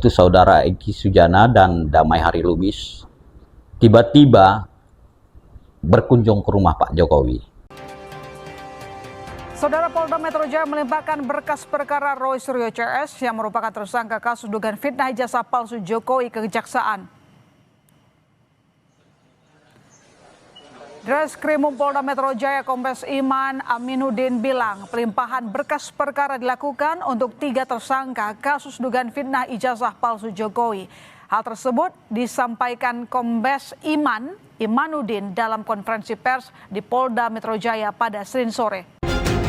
Itu saudara Egy Sujana dan Damai Hari Lubis tiba-tiba berkunjung ke rumah Pak Jokowi. Saudara Polda Metro Jaya melimpahkan berkas perkara Roy Suryo CS yang merupakan tersangka kasus dugaan fitnah ijazah palsu Jokowi ke Kejaksaan. Reskrimum Polda Metro Jaya Kombes Iman Aminuddin bilang pelimpahan berkas perkara dilakukan untuk 3 tersangka kasus dugaan fitnah ijazah palsu Jokowi. Hal tersebut disampaikan Kombes Imanuddin dalam konferensi pers di Polda Metro Jaya pada Senin sore.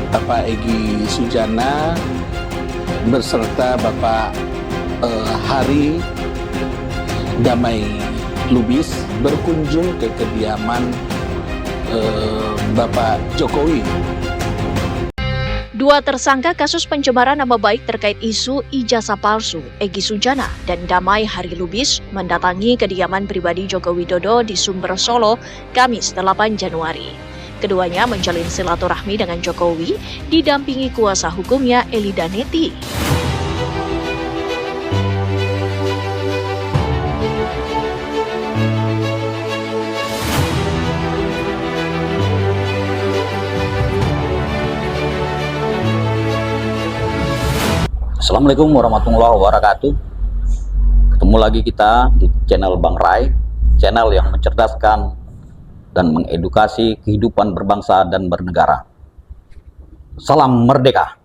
Bapak Egy Sujana beserta Bapak Hari Damai Lubis berkunjung ke kediaman Bapak Jokowi. 2 tersangka kasus pencemaran nama baik terkait isu ijazah palsu, Egy Sujana dan Damai Hari Lubis mendatangi kediaman pribadi Joko Widodo di Sumber Solo, Kamis 8 Januari. Keduanya menjalin silaturahmi dengan Jokowi, didampingi kuasa hukumnya Elida Neti. Assalamualaikum warahmatullahi wabarakatuh. Ketemu lagi kita di channel Bang Rai, channel yang mencerdaskan dan mengedukasi kehidupan berbangsa dan bernegara. Salam merdeka.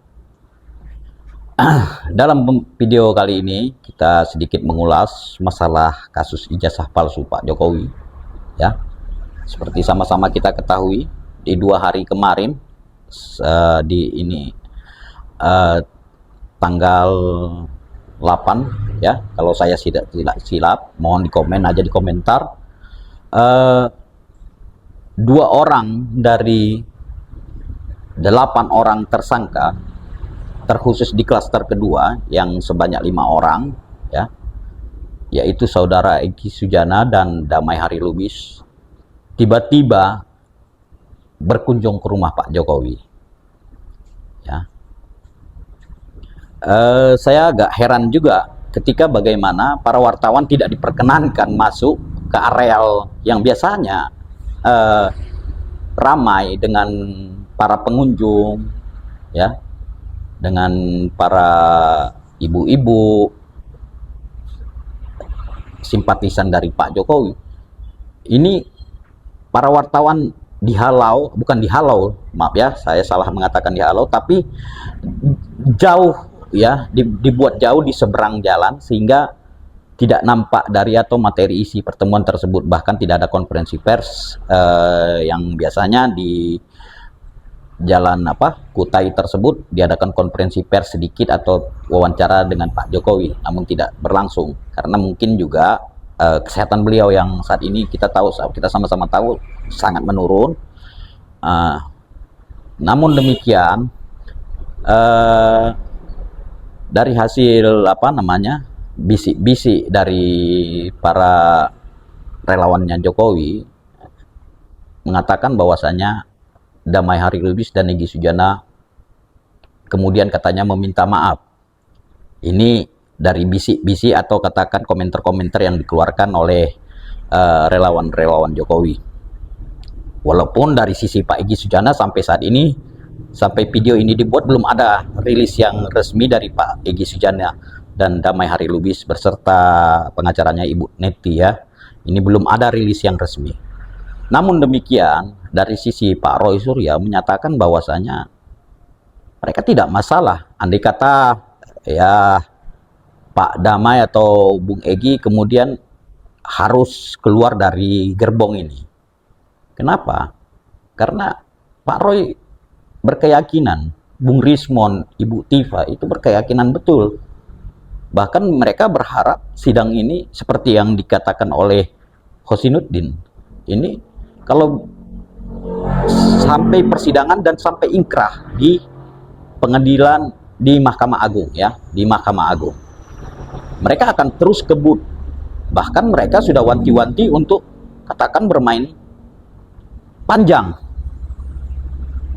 Dalam video kali ini kita sedikit mengulas masalah kasus ijazah palsu Pak Jokowi. Ya, seperti sama-sama kita ketahui di 2 hari kemarin tanggal 8 ya, kalau saya tidak silap, mohon di komen aja di komentar. 2 orang dari 8 orang tersangka, terkhusus di klaster kedua yang sebanyak 5 orang ya, yaitu saudara Egy Sujana dan Damai Hari Lubis tiba-tiba berkunjung ke rumah Pak Jokowi ya. Saya agak heran juga ketika bagaimana para wartawan tidak diperkenankan masuk ke areal yang biasanya ramai dengan para pengunjung ya, dengan para ibu-ibu simpatisan dari Pak Jokowi. Ini para wartawan bukan dihalau, maaf ya, saya salah mengatakan dihalau, tapi jauh ya, dibuat jauh di seberang jalan sehingga tidak nampak dari atau materi isi pertemuan tersebut. Bahkan tidak ada konferensi pers yang biasanya di jalan Kutai tersebut diadakan konferensi pers sedikit atau wawancara dengan Pak Jokowi, namun tidak berlangsung karena mungkin juga kesehatan beliau yang saat ini kita sama-sama tahu sangat menurun. Namun demikian dari hasil bisik-bisik dari para relawannya Jokowi mengatakan bahwasanya Damai Hari Lubis dan Egy Sujana kemudian katanya meminta maaf. Ini dari bisik-bisik atau katakan komentar-komentar yang dikeluarkan oleh relawan-relawan Jokowi. Walaupun dari sisi Pak Egy Sujana sampai saat ini, sampai video ini dibuat, belum ada rilis yang resmi dari Pak Egy Sujana dan Damai Hari Lubis beserta pengacaranya Ibu Neti ya. Ini belum ada rilis yang resmi. Namun demikian, dari sisi Pak Roy Suryo menyatakan bahwasanya mereka tidak masalah andai kata ya Pak Damai atau Bung Egy kemudian harus keluar dari gerbong ini. Kenapa? Karena Pak Roy berkeyakinan, Bung Rismon, Ibu Tifa itu berkeyakinan betul. Bahkan mereka berharap sidang ini seperti yang dikatakan oleh Hosinuddin, ini kalau sampai persidangan dan sampai inkrah di pengadilan di Mahkamah Agung ya, di Mahkamah Agung, mereka akan terus kebut. Bahkan mereka sudah wanti-wanti untuk katakan bermain panjang.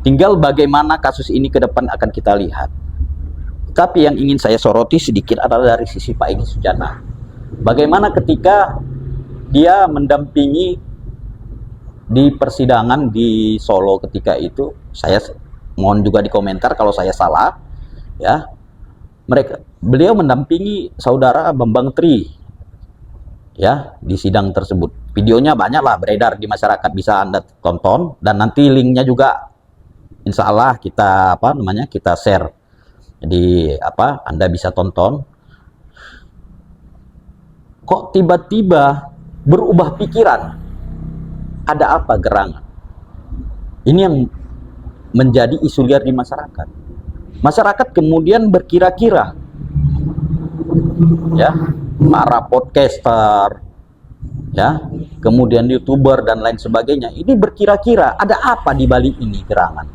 Tinggal bagaimana kasus ini ke depan akan kita lihat. Tapi yang ingin saya soroti sedikit adalah dari sisi Pak Egy Sujana. Bagaimana ketika dia mendampingi di persidangan di Solo ketika itu, saya mohon juga di komentar kalau saya salah, ya. Beliau mendampingi saudara Bambang Tri, ya, di sidang tersebut. Videonya banyak lah beredar di masyarakat, bisa Anda tonton dan nanti linknya juga insya Allah kita kita share. Jadi Anda bisa tonton. Kok tiba-tiba berubah pikiran? Ada apa gerangan? Ini yang menjadi isu liar di masyarakat. Masyarakat kemudian berkira-kira, ya, para podcaster, ya, kemudian YouTuber dan lain sebagainya, ini berkira-kira ada apa di balik ini gerangan?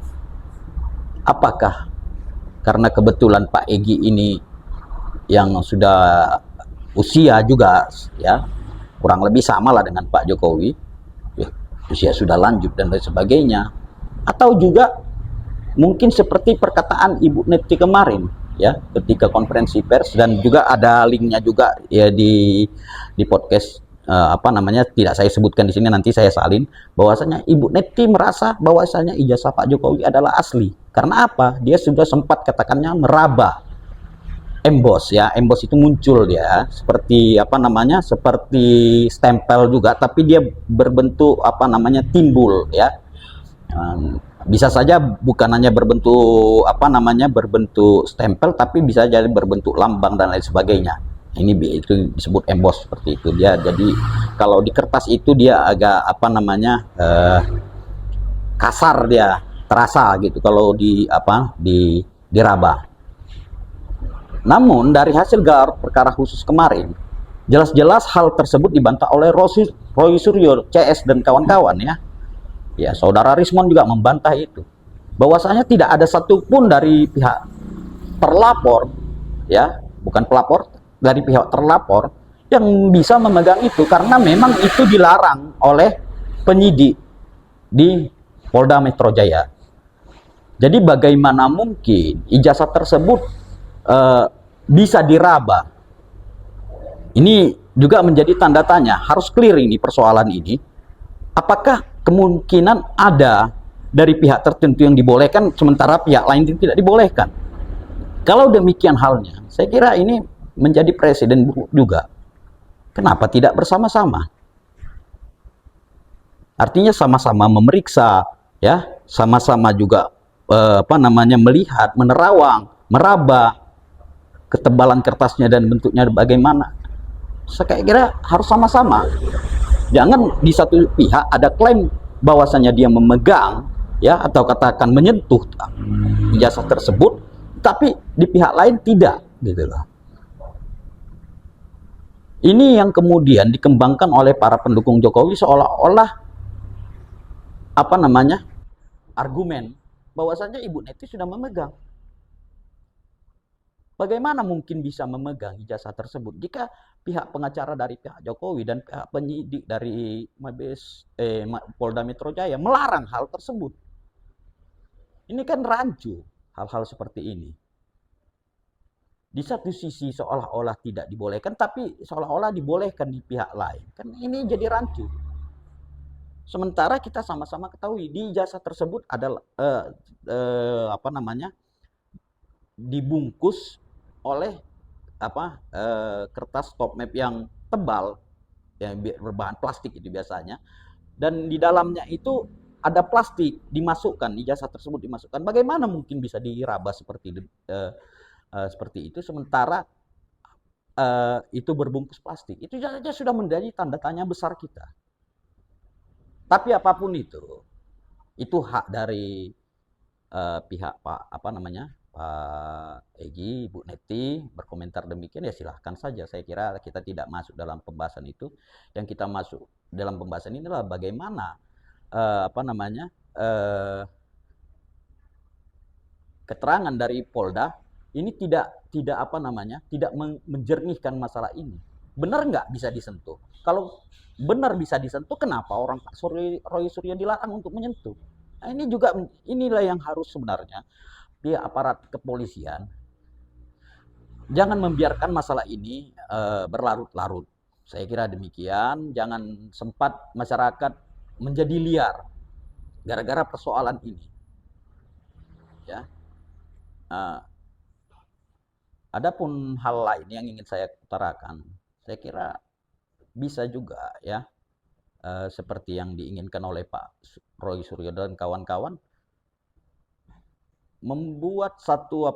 Apakah karena kebetulan Pak Egy ini yang sudah usia juga, ya, kurang lebih sama lah dengan Pak Jokowi, ya, usia sudah lanjut dan lain sebagainya, atau juga mungkin seperti perkataan Ibu Neti kemarin, ya, ketika konferensi pers, dan juga ada linknya juga ya di podcast tidak saya sebutkan di sini, nanti saya salin, bahwasanya Ibu Neti merasa bahwasanya ijazah Pak Jokowi adalah asli. Karena apa? Dia sudah sempat katakannya meraba emboss, ya. Emboss itu muncul dia seperti seperti stempel juga, tapi dia berbentuk timbul, ya. Bisa saja bukan hanya berbentuk berbentuk stempel, tapi bisa jadi berbentuk lambang dan lain sebagainya. Ini itu disebut emboss seperti itu. Dia jadi kalau di kertas itu dia agak kasar, dia terasa gitu kalau diraba. Namun dari hasil gelar perkara khusus kemarin, jelas-jelas hal tersebut dibantah oleh Roy Suryo, CS dan kawan-kawan, ya. Ya, saudara Rismon juga membantah itu. Bahwasanya tidak ada satupun dari pihak terlapor, ya, bukan pelapor, dari pihak terlapor yang bisa memegang itu, karena memang itu dilarang oleh penyidik di Polda Metro Jaya. Jadi bagaimana mungkin ijazah tersebut bisa diraba? Ini juga menjadi tanda tanya, harus clear ini persoalan ini. Apakah kemungkinan ada dari pihak tertentu yang dibolehkan sementara pihak lain tidak dibolehkan? Kalau demikian halnya, saya kira ini menjadi presiden buruk juga. Kenapa tidak bersama-sama? Artinya sama-sama memeriksa, ya, sama-sama juga melihat, menerawang, meraba ketebalan kertasnya dan bentuknya bagaimana. Saya kira harus sama-sama. Jangan di satu pihak ada klaim bahwasanya dia memegang, ya, atau katakan menyentuh ijazah tersebut, tapi di pihak lain tidak, gitu loh. Ini yang kemudian dikembangkan oleh para pendukung Jokowi seolah-olah argumen bahwasanya Ibu Neti sudah memegang. Bagaimana mungkin bisa memegang ijazah tersebut jika pihak pengacara dari pihak Jokowi dan pihak penyidik dari Polda Metro Jaya melarang hal tersebut? Ini kan rancu hal-hal seperti ini. Di satu sisi seolah-olah tidak dibolehkan, tapi seolah-olah dibolehkan di pihak lain. Kan ini jadi rancu. Sementara kita sama-sama ketahui di ijazah tersebut adalah dibungkus oleh kertas top map yang tebal, yang berbahan plastik itu biasanya, dan di dalamnya itu ada plastik dimasukkan, ijazah tersebut dimasukkan. Bagaimana mungkin bisa diraba seperti itu, sementara itu berbungkus plastik? Itu saja sudah menjadi tanda tanya besar kita. Tapi apapun itu hak dari pihak Pak Egy, Bu Neti berkomentar demikian, ya silahkan saja. Saya kira kita tidak masuk dalam pembahasan itu. Yang kita masuk dalam pembahasan ini adalah bagaimana keterangan dari Polda ini tidak menjernihkan masalah ini. Benar nggak bisa disentuh? Kalau benar bisa disentuh, kenapa orang Pak Roy Suryo dilarang untuk menyentuh? Nah, inilah yang harus sebenarnya pihak aparat kepolisian jangan membiarkan masalah ini berlarut-larut. Saya kira demikian. Jangan sempat masyarakat menjadi liar gara-gara persoalan ini. Ya. Adapun hal lain yang ingin saya utarakan, saya kira bisa juga ya, seperti yang diinginkan oleh Pak Roy Suryo dan kawan-kawan, membuat satu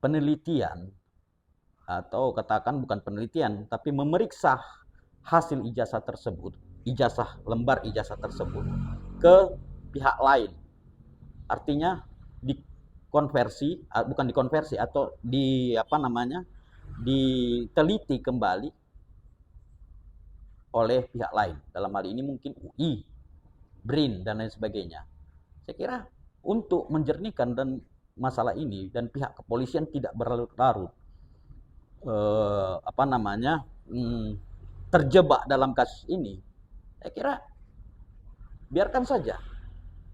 penelitian, atau katakan bukan penelitian, tapi memeriksa hasil ijazah tersebut, lembar ijazah tersebut ke pihak lain. Artinya diteliti kembali oleh pihak lain. Dalam hal ini mungkin UI, BRIN dan lain sebagainya. Saya kira untuk menjernihkan dan masalah ini dan pihak kepolisian tidak berlarut-larut terjebak dalam kasus ini, saya kira biarkan saja.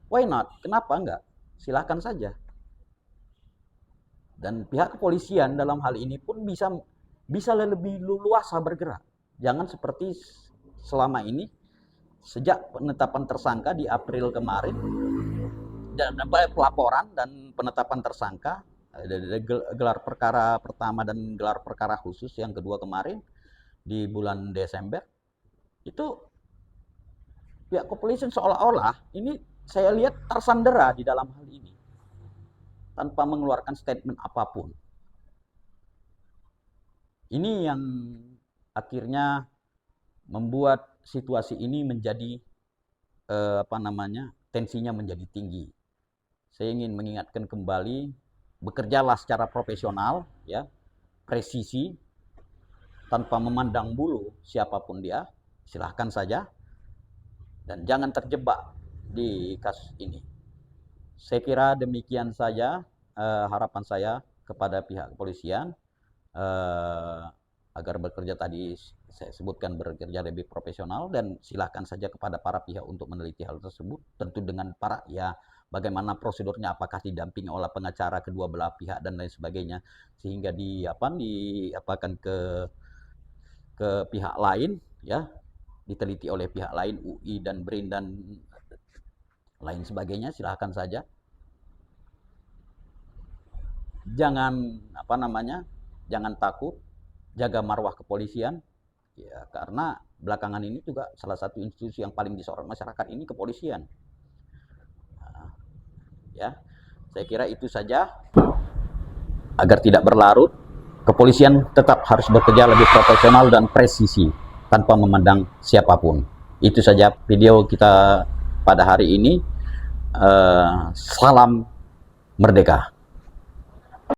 Why not? Kenapa enggak? Silakan saja. Dan pihak kepolisian dalam hal ini pun bisa lebih luasa bergerak. Jangan seperti selama ini, sejak penetapan tersangka di April kemarin, dan pelaporan dan penetapan tersangka, gelar perkara pertama dan gelar perkara khusus yang kedua kemarin di bulan Desember, itu pihak kepolisian seolah-olah ini saya lihat tersandera di dalam hal ini tanpa mengeluarkan statement apapun. Ini yang akhirnya membuat situasi ini menjadi tensinya menjadi tinggi. Saya ingin mengingatkan kembali, bekerjalah secara profesional, ya, presisi, tanpa memandang bulu siapapun dia, silahkan saja, dan jangan terjebak di kasus ini. Saya kira demikian saja harapan saya kepada pihak kepolisian, agar bekerja tadi saya sebutkan bekerja lebih profesional, dan silahkan saja kepada para pihak untuk meneliti hal tersebut, tentu dengan bagaimana prosedurnya, apakah didampingi oleh pengacara kedua belah pihak dan lain sebagainya, sehingga diapakan ke pihak lain, ya, diteliti oleh pihak lain, UI dan BRIN dan lain sebagainya. Silahkan saja. Jangan jangan takut, jaga marwah kepolisian, ya, karena belakangan ini juga salah satu institusi yang paling disorot masyarakat ini kepolisian. Ya, saya kira itu saja. Agar tidak berlarut, kepolisian tetap harus bekerja lebih profesional dan presisi tanpa memandang siapapun. Itu saja video kita pada hari ini. Salam merdeka.